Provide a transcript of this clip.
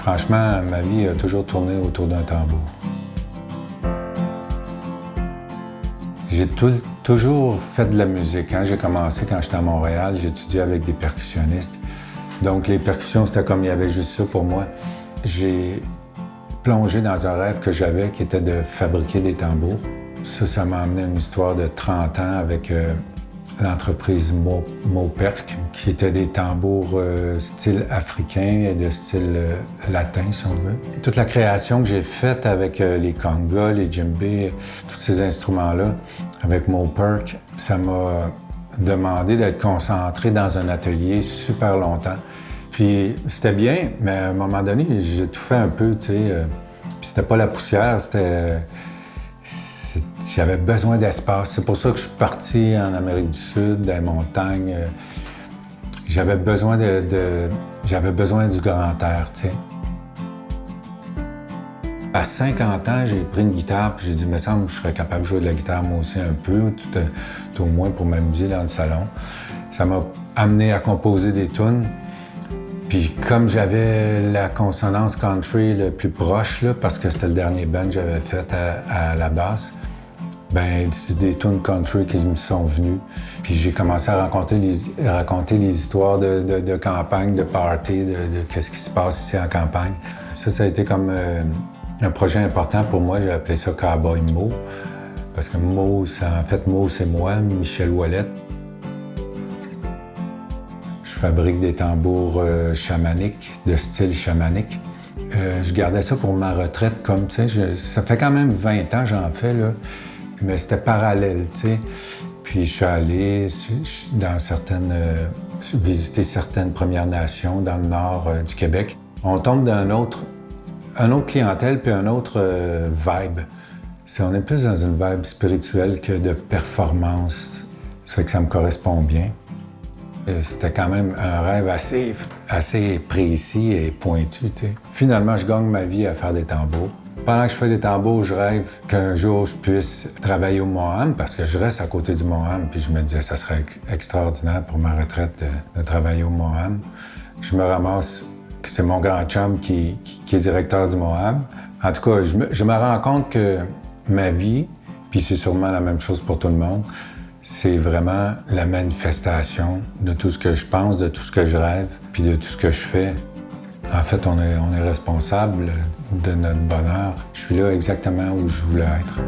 Franchement, ma vie a toujours tourné autour d'un tambour. J'ai toujours fait de la musique. Quand j'ai commencé, quand j'étais à Montréal, j'ai étudié avec des percussionnistes. Donc les percussions, c'était comme il y avait juste ça pour moi. J'ai plongé dans un rêve que j'avais qui était de fabriquer des tambours. Ça m'a amené à une histoire de 30 ans avec l'entreprise Moperc, qui était des tambours style africain et de style latin, si on veut. Toute la création que j'ai faite avec les congas, les djembés, tous ces instruments-là, avec Moperc, ça m'a demandé d'être concentré dans un atelier super longtemps. Puis c'était bien, mais à un moment donné, j'ai tout fait un peu, tu sais. Puis c'était pas la poussière, j'avais besoin d'espace. C'est pour ça que je suis parti en Amérique du Sud, dans les montagnes. J'avais besoin du grand air, tu sais. À 50 ans, j'ai pris une guitare puis j'ai dit, il me semble que je serais capable de jouer de la guitare moi aussi un peu, tout au moins pour m'amuser dans le salon. Ça m'a amené à composer des tunes. Puis comme j'avais la consonance country le plus proche, là, parce que c'était le dernier band que j'avais fait à la basse, ben c'est des tunes country qui me sont venues. Puis j'ai commencé à raconter les histoires de campagne, de party, de qu'est-ce qui se passe ici en campagne. Ça a été comme un projet important pour moi. J'ai appelé ça Cowboy Mo, parce que Mo, c'est moi, Michel Ouellette. Je fabrique des tambours chamaniques, de style chamanique. Je gardais ça pour ma retraite, comme, tu sais, ça fait quand même 20 ans que j'en fais, là, mais c'était parallèle, tu sais. Puis je suis allé visiter certaines Premières Nations dans le nord du Québec. On tombe dans une autre clientèle puis un autre vibe. On est plus dans une vibe spirituelle que de performance. Ça fait que ça me correspond bien. C'était quand même un rêve assez précis et pointu, tu sais. Finalement, je gagne ma vie à faire des tambours. Pendant que je fais des tambours, je rêve qu'un jour, je puisse travailler au Moham, parce que je reste à côté du Moham, puis je me disais que ça serait extraordinaire pour ma retraite de travailler au Moham. Je me ramasse que c'est mon grand chum qui est directeur du Moham. En tout cas, je me rends compte que ma vie, puis c'est sûrement la même chose pour tout le monde, c'est vraiment la manifestation de tout ce que je pense, de tout ce que je rêve, puis de tout ce que je fais. En fait, on est responsable de notre bonheur. Je suis là exactement où je voulais être.